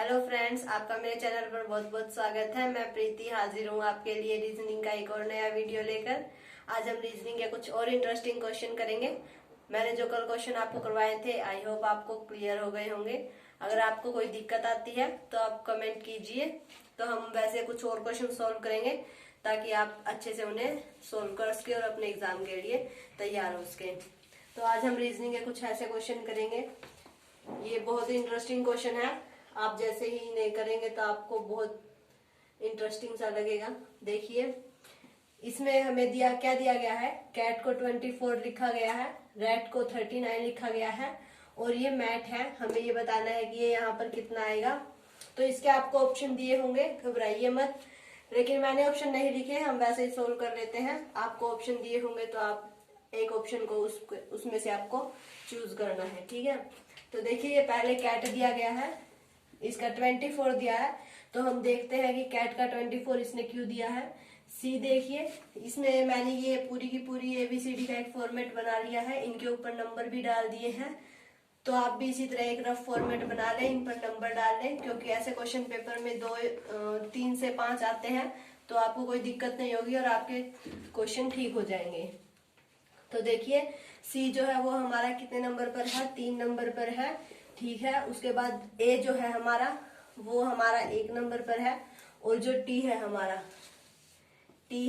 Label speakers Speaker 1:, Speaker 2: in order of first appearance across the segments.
Speaker 1: Hello friends, आपका मेरे channel पर बहुत बहुत स्वागत है। मैं प्रीति हाजिर हूँ आपके लिए रीजनिंग का एक और नया वीडियो लेकर। आज हम रीजनिंग के कुछ और इंटरेस्टिंग क्वेश्चन करेंगे। मैंने जो कल क्वेश्चन आपको करवाए थे, आई होप आपको क्लियर हो गए होंगे। अगर आपको कोई दिक्कत आती है तो आप कमेंट कीजिए, तो हम वैसे कुछ और क्वेश्चन सोल्व करेंगे ताकि आप अच्छे से उन्हें सोल्व कर सके और अपने एग्जाम के लिए तैयार हो सके। तो आज हम रीजनिंग के कुछ ऐसे क्वेश्चन करेंगे। ये बहुत ही इंटरेस्टिंग क्वेश्चन है। आप जैसे ही नहीं करेंगे तो आपको बहुत इंटरेस्टिंग सा लगेगा। देखिए, इसमें हमें क्या दिया गया है। कैट को 24 लिखा गया है, रैट को 39 लिखा गया है और ये मैट है। हमें ये बताना है कि ये यहाँ पर कितना आएगा। तो इसके आपको ऑप्शन दिए होंगे, घबराइए मत। लेकिन मैंने ऑप्शन नहीं लिखे, हम वैसे ही सोल्व कर लेते हैं। आपको ऑप्शन दिए होंगे तो आप एक ऑप्शन को उसमें से आपको चूज करना है, ठीक है। तो देखिए, ये पहले कैट दिया गया है, इसका 24 दिया है। तो हम देखते हैं कि कैट का 24 इसने क्यों दिया है। सी देखिए, इसमें मैंने ये पूरी की पूरी ABCD का एक फॉर्मेट बना लिया है, इनके ऊपर नंबर भी डाल दिए हैं। तो आप भी इसी तरह एक रफ फॉर्मेट बना लें, इन पर नंबर डाल लें, क्योंकि ऐसे क्वेश्चन पेपर में 3 से 5 आते हैं, तो आपको कोई दिक्कत नहीं होगी और आपके क्वेश्चन ठीक हो जाएंगे। तो देखिए, सी जो है वो हमारा कितने नंबर पर है, 3 नंबर पर है, ठीक है। उसके बाद ए जो है हमारा, वो हमारा 1 नंबर पर है। और जो टी है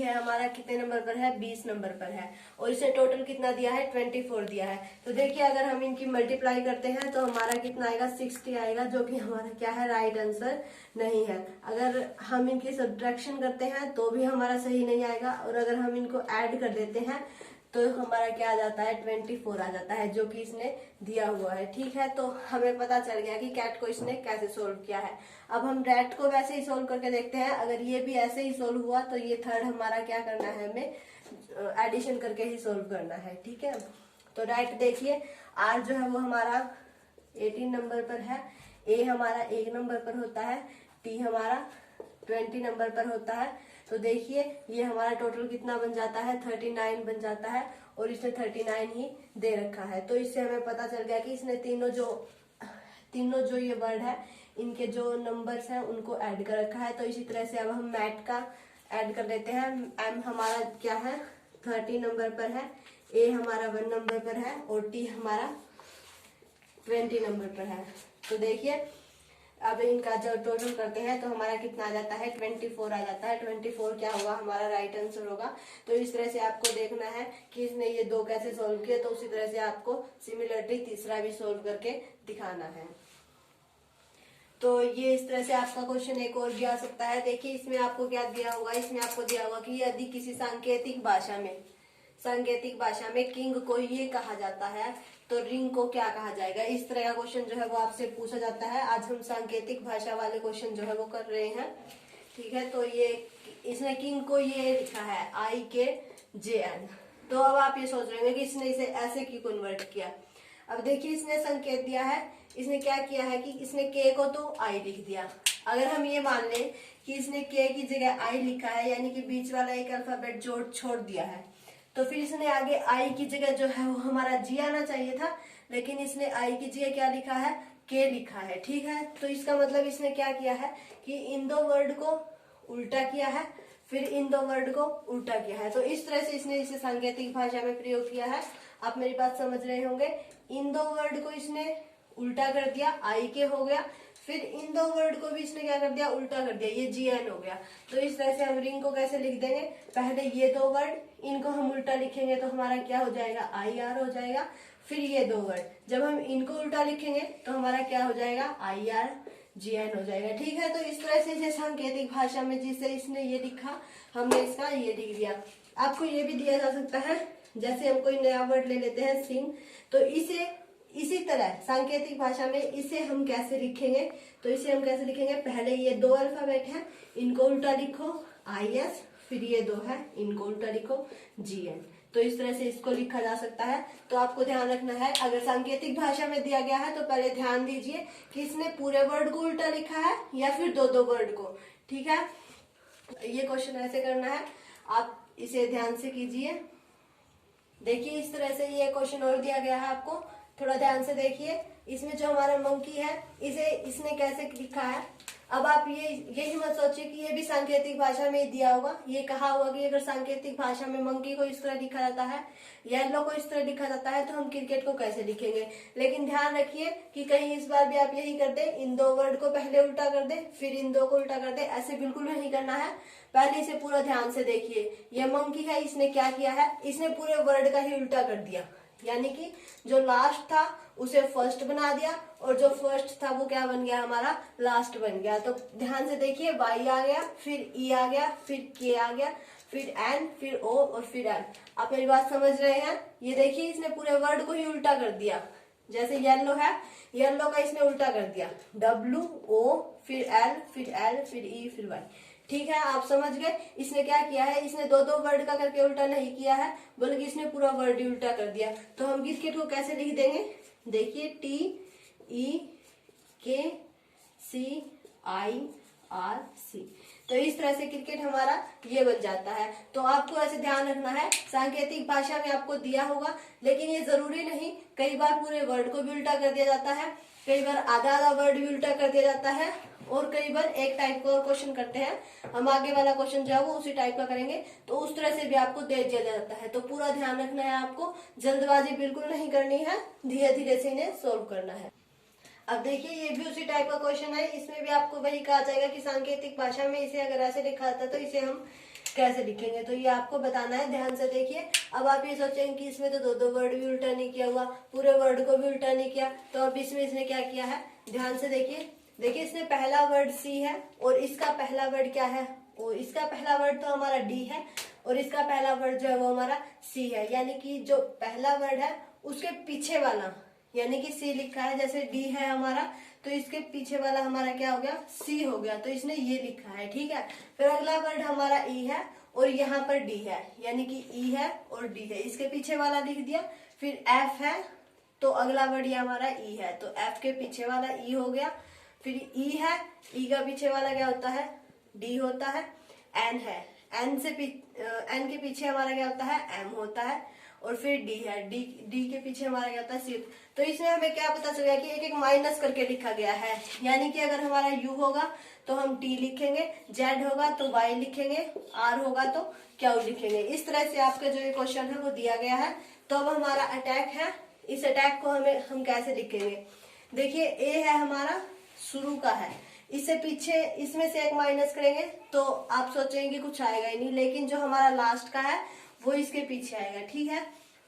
Speaker 1: हमारा कितने नंबर पर है, 20 नंबर पर है। और इसे टोटल कितना दिया है, 24 दिया है। तो देखिए, अगर हम इनकी मल्टीप्लाई करते हैं तो हमारा कितना आएगा, 60 आएगा, जो कि हमारा क्या है, राइट आंसर नहीं है। अगर हम इनकी सब्ट्रैक्शन करते हैं तो भी हमारा सही नहीं आएगा, और अगर हम इनको ऐड कर देते हैं तो हमारा क्या आ जाता है, 24 आ जाता है, जो कि इसने दिया हुआ है, ठीक है। तो हमें पता चल गया कि कैट को इसने कैसे सोल्व किया है। अब हम रैट को वैसे ही सोल्व करके देखते हैं। अगर ये भी ऐसे ही सोल्व हुआ तो ये थर्ड हमारा क्या करना है, हमें एडिशन करके ही सोल्व करना है, ठीक है। तो रैट देखिए, आर जो है वो हमारा 18 नंबर पर है, ए हमारा 1 नंबर पर होता है, टी हमारा 20 नंबर पर होता है। तो देखिए, ये हमारा टोटल कितना बन जाता है, 39 बन जाता है, और इसने 39 ही दे रखा है। तो इससे हमें पता चल गया कि इसने तीनों जो ये वर्ड है, इनके जो नंबर्स हैं उनको ऐड कर रखा है। तो इसी तरह से अब हम मैट का ऐड कर लेते हैं। एम हमारा क्या है, 30 नंबर पर है, ए हमारा 1 नंबर पर है, और टी हमारा 20 नंबर पर है। तो देखिए, अब इनका जब टोटल करते हैं तो हमारा कितना आ जाता है, 24 आ जाता है। 24 क्या होगा, हमारा राइट आंसर होगा। तो इस तरह से आपको देखना है कि इसने ये 2 कैसे सोल्व किए, तो उसी तरह से आपको सिमिलरली तीसरा भी सोल्व करके दिखाना है। तो ये इस तरह से आपका क्वेश्चन एक और भी आ सकता है। देखिए, इसमें आपको क्या दिया होगा, इसमें आपको दिया होगा कि यदि किसी सांकेतिक भाषा में किंग को ये कहा जाता है तो रिंग को क्या कहा जाएगा। इस तरह का क्वेश्चन जो है वो आपसे पूछा जाता है। आज हम सांकेतिक भाषा वाले क्वेश्चन जो है वो कर रहे हैं, ठीक है। तो ये इसने किंग को ये लिखा है IKJN। तो अब आप ये सोच रहे होंगे कि इसने इसे ऐसे क्यों कन्वर्ट किया। अब देखिए, इसने संकेत दिया है, इसने क्या किया है कि इसने के को तो आई लिख दिया। अगर हम ये मान लें कि इसने के की जगह आई लिखा है, यानी कि बीच वाला एक अल्फाबेट छोड़ दिया है, तो फिर इसने आगे आई की जगह जो है वो हमारा जी आना चाहिए था, लेकिन इसने आई की जगह क्या लिखा है, के लिखा है, ठीक है। तो इसका मतलब इसने क्या किया है कि इन 2 वर्ड को उल्टा किया है, फिर इन 2 वर्ड को उल्टा किया है। तो इस तरह से इसने इसे सांकेतिक भाषा में प्रयोग किया है। आप मेरी बात समझ रहे होंगे। इन 2 वर्ड को इसने उल्टा कर दिया, आई के हो गया, फिर इन 2 वर्ड को भी इसने क्या कर दिया, उल्टा कर दिया, ये GN हो गया। तो इस तरह से हम रिंग को कैसे लिख देंगे, पहले ये 2 वर्ड, इनको हम उल्टा लिखेंगे तो हमारा क्या हो जाएगा, IR हो जाएगा। फिर ये 2 वर्ड जब हम इनको उल्टा लिखेंगे तो हमारा क्या हो जाएगा, IRGN हो जाएगा, ठीक है। तो इस तरह से जैसे सांकेतिक भाषा में जिससे इसने ये लिखा, हमने इसका ये लिख दिया। आपको ये भी दिया जा सकता है, जैसे हम कोई नया वर्ड ले लेते हैं, सिंग, तो इसी तरह सांकेतिक भाषा में इसे हम कैसे लिखेंगे, तो इसे हम कैसे लिखेंगे, पहले ये 2 अल्फाबेट है, इनको उल्टा लिखो IS, फिर ये 2 है, इनको उल्टा लिखो GN। तो इस तरह से इसको लिखा जा सकता है। तो आपको ध्यान रखना है, अगर सांकेतिक भाषा में दिया गया है तो पहले ध्यान दीजिए कि इसने पूरे वर्ड को उल्टा लिखा है या फिर 2 वर्ड को, ठीक है। ये क्वेश्चन ऐसे करना है, आप इसे ध्यान से कीजिए। देखिए, इस तरह से ये क्वेश्चन और दिया गया है आपको, थोड़ा ध्यान से देखिए, इसमें जो हमारा मंकी है इसे इसने कैसे लिखा है। अब आप यही मत सोचिए कि ये भी सांकेतिक भाषा में ही दिया होगा। ये कहा होगा कि अगर सांकेतिक भाषा में मंकी को इस तरह लिखा जाता है, येलो को इस तरह लिखा जाता है, तो हम क्रिकेट को कैसे लिखेंगे। लेकिन ध्यान रखिए कि कहीं इस बार भी आप यही कर दे, इन दो वर्ड को पहले उल्टा कर दे फिर इन दो को उल्टा कर दे, ऐसे बिल्कुल नहीं करना है। पहले इसे पूरा ध्यान से देखिए। ये मंकी है, इसने क्या किया है, इसने पूरे वर्ड का ही उल्टा कर दिया, यानी कि जो लास्ट था उसे फर्स्ट बना दिया और जो फर्स्ट था वो क्या बन गया, हमारा लास्ट बन गया। तो ध्यान से देखिए, वाई आ गया, फिर ई आ गया, फिर के आ गया, फिर एन, फिर ओ और फिर एन। आप मेरी बात समझ रहे हैं। ये देखिए, इसने पूरे वर्ड को ही उल्टा कर दिया। जैसे येलो है, येलो का इसने उल्टा कर दिया, डब्ल्यू ओ फिर एल फिर एल फिर ई फिर वाई। ठीक है, आप समझ गए। इसने क्या किया है, इसने दो दो वर्ड का करके उल्टा नहीं किया है, बल्कि इसने पूरा वर्ड ही उल्टा कर दिया। तो हम क्रिकेट को कैसे लिख देंगे, देखिए टी ई के सी आई आर सी। तो इस तरह से क्रिकेट हमारा ये बन जाता है। तो आपको ऐसे ध्यान रखना है, सांकेतिक भाषा में आपको दिया होगा, लेकिन ये जरूरी नहीं। कई बार पूरे वर्ड को भी उल्टा कर दिया जाता है, कई बार आधा आधा वर्ड भी उल्टा कर दिया जाता है, और कई बार एक टाइप का और क्वेश्चन करते हैं हम, आगे वाला क्वेश्चन जो है वो उसी टाइप का करेंगे, तो उस तरह से भी आपको दे दिया जाता है। तो पूरा ध्यान रखना है आपको, जल्दबाजी बिल्कुल नहीं करनी है, धीरे धीरे से इन्हें सोल्व करना है। अब देखिए, ये भी उसी टाइप का क्वेश्चन है। इसमें भी आपको वही कहा जाएगा कि सांकेतिक भाषा में इसे अगर ऐसे लिखा जाता है तो इसे हम कैसे लिखेंगे, तो ये आपको बताना है। ध्यान से देखिए। अब आप ये सोचेंगे कि इसमें तो दो दो वर्ड भी उल्टा नहीं किया हुआ, पूरे वर्ड को भी उल्टा नहीं किया, तो अब इसमें इसने क्या किया है, ध्यान से देखिए। देखिए, इसने पहला वर्ड सी है और इसका पहला वर्ड क्या है, और इसका पहला वर्ड तो हमारा डी है और इसका पहला वर्ड जो है वो हमारा सी है। यानी कि जो पहला वर्ड है उसके पीछे वाला, यानी कि सी लिखा है, जैसे डी है हमारा, तो इसके पीछे वाला हमारा क्या हो गया, सी हो गया, तो इसने ये लिखा है। ठीक है, फिर अगला वर्ड हमारा ई है और यहाँ पर डी है, यानी कि ई है और डी है, इसके पीछे वाला लिख दिया। फिर एफ है, तो अगला वर्ड ये हमारा ई है, तो एफ के पीछे वाला ई हो गया। फिर ई है, ई का पीछे वाला क्या होता है, डी होता है। एन है, एन के पीछे हमारा क्या होता है, एम होता है। और फिर डी है, डी के पीछे हमारा क्या होता है, सी। तो इसमें हमें क्या पता चल गया कि एक एक माइनस करके लिखा गया है, यानी कि अगर हमारा यू होगा तो हम टी लिखेंगे, जेड होगा तो वाई लिखेंगे, आर होगा तो क्यू लिखेंगे। इस तरह से आपका जो ये क्वेश्चन है वो दिया गया है। तो अब हमारा अटैक है, इस अटैक को हम कैसे लिखेंगे। देखिए, ए है हमारा शुरू का है, इससे पीछे इसमें से एक माइनस करेंगे तो आप सोचेंगे कि कुछ आएगा ही नहीं, लेकिन जो हमारा लास्ट का है वो इसके पीछे आएगा। ठीक है,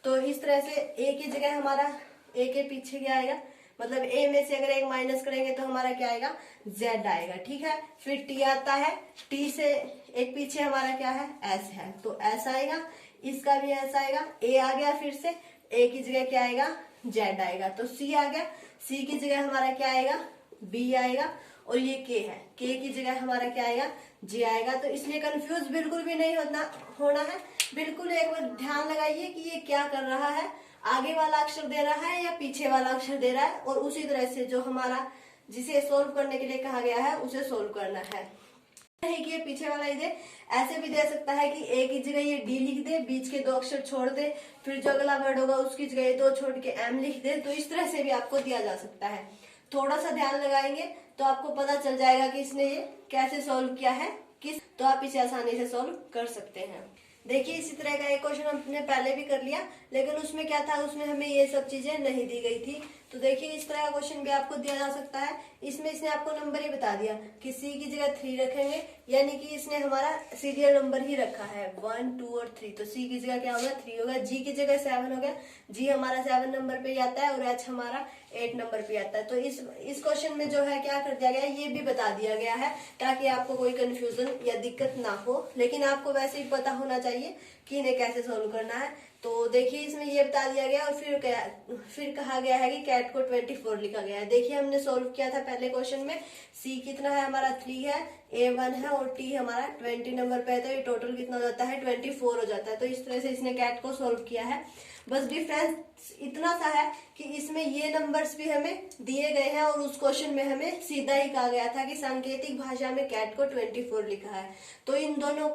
Speaker 1: तो इस तरह से ए की जगह हमारा ए के पीछे क्या आएगा, मतलब ए में से अगर एक माइनस करेंगे तो हमारा क्या आएगा, जेड आएगा। ठीक है, फिर टी आता है, टी से एक पीछे हमारा क्या है, एस है, तो एस आएगा, इसका भी एस आएगा। ए आ गया, फिर से ए की जगह क्या आएगा, जेड आएगा। तो सी आ गया, सी की जगह हमारा क्या आएगा, बी आएगा। और ये के है, के की जगह हमारा क्या आएगा, जे आएगा। तो इसलिए कंफ्यूज बिल्कुल भी नहीं होना है। बिल्कुल एक बार ध्यान लगाइए कि ये क्या कर रहा है, आगे वाला अक्षर दे रहा है या पीछे वाला अक्षर दे रहा है, और उसी तरह से जो हमारा जिसे सोल्व करने के लिए कहा गया है उसे सोल्व करना है। नहीं कि ये पीछे वाला ही दे, ऐसे भी दे सकता है कि ए की जगह ये डी लिख दे, बीच के दो अक्षर छोड़ दे, फिर जो अगला वर्ड होगा उसकी जगह ये दो छोड़ के एम लिख दे। तो इस तरह से भी आपको दिया जा सकता है। थोड़ा सा ध्यान लगाएंगे तो आपको पता चल जाएगा कि इसने ये कैसे सोल्व किया है, तो आप इसे आसानी से सोल्व कर सकते हैं। देखिए, इसी तरह का एक क्वेश्चन हमने पहले भी कर लिया, लेकिन उसमें क्या था, उसमें हमें ये सब चीजें नहीं दी गई थी। तो देखिए, इस तरह का क्वेश्चन भी आपको दिया जा सकता है। इसमें इसने आपको नंबर ही बता दिया कि सी की जगह 3 रखेंगे, यानी कि इसने हमारा सीरियल नंबर ही रखा है 1 2 और 3, तो सी की जगह क्या होगा, 3 होगा। जी की जगह 7 हो गया, जी हमारा 7 नंबर पे ही आता है और एच हमारा 8 नंबर पे आता है। तो इस क्वेश्चन में जो है क्या कर दिया गया है, ये भी बता दिया गया है ताकि आपको कोई कंफ्यूजन या दिक्कत ना हो, लेकिन आपको वैसे ही पता होना चाहिए कि इन्हें कैसे सोल्व करना है। तो देखिए, इसमें ये बता दिया गया और फिर कहा गया है कि कैट को 24 लिखा गया है। देखिए, हमने सोल्व किया था पहले क्वेश्चन में, सी कितना है हमारा 3 है, ए 1 है और टी हमारा 20 नंबर पे है, तो ये टोटल कितना हो जाता है, 24 हो जाता है। तो इस तरह से इसने कैट को सोल्व किया है। बस डिफरेंस इतना सा है कि इसमें ये नंबर्स भी हमें दिए गए हैं और उस क्वेश्चन में हमें सीधा ही कहा गया था कि सांकेतिक भाषा में कैट को 24 लिखा है। तो ये दोनों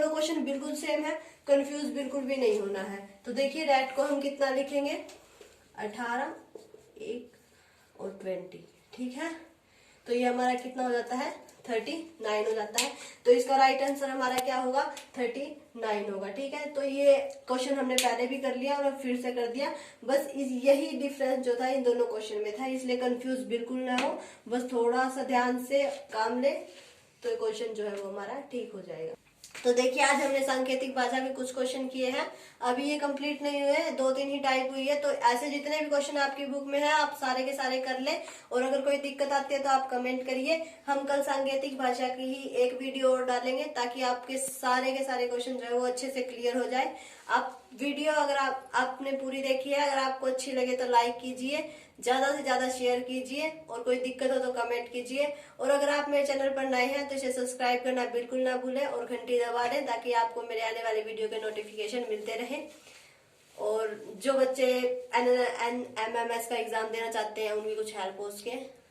Speaker 1: क्वेश्चन बिल्कुल सेम है, कंफ्यूज बिल्कुल भी नहीं होना है। तो देखिए, रैट को हम कितना लिखेंगे, 18 1 और 20, ठीक है। तो ये हमारा कितना हो जाता है, 39 हो जाता है। तो इसका राइट आंसर हमारा क्या होगा, 39 होगा, ठीक है। तो ये क्वेश्चन हमने पहले भी कर लिया और फिर से कर दिया, बस यही डिफरेंस जो था इन दोनों क्वेश्चन में था, इसलिए कंफ्यूज बिल्कुल ना हो, बस थोड़ा सा ध्यान से काम ले तो क्वेश्चन जो है वो हमारा ठीक हो जाएगा। तो देखिए आज हमने सांकेतिक भाषा के कुछ क्वेश्चन किए हैं, अभी ये कंप्लीट नहीं हुए, 2-3 ही टाइप हुई है। तो ऐसे जितने भी क्वेश्चन आपकी बुक में है आप सारे के सारे कर ले, और अगर कोई दिक्कत आती है तो आप कमेंट करिए। हम कल सांकेतिक भाषा की ही एक वीडियो और डालेंगे ताकि आपके सारे के सारे क्वेश्चन जो है वो अच्छे से क्लियर हो जाए। आप वीडियो अगर आपने पूरी देखी है, अगर आपको अच्छी लगे तो लाइक कीजिए, ज्यादा से ज्यादा शेयर कीजिए, और कोई दिक्कत हो तो कमेंट कीजिए। और अगर आप मेरे चैनल पर नए हैं तो इसे सब्सक्राइब करना बिल्कुल ना भूलें और घंटी दबा दें ताकि आपको मेरे आने वाले वीडियो के नोटिफिकेशन मिलते रहे। और जो बच्चे NMMS का एग्जाम देना चाहते हैं उनकी कुछ हेल्प हो सके।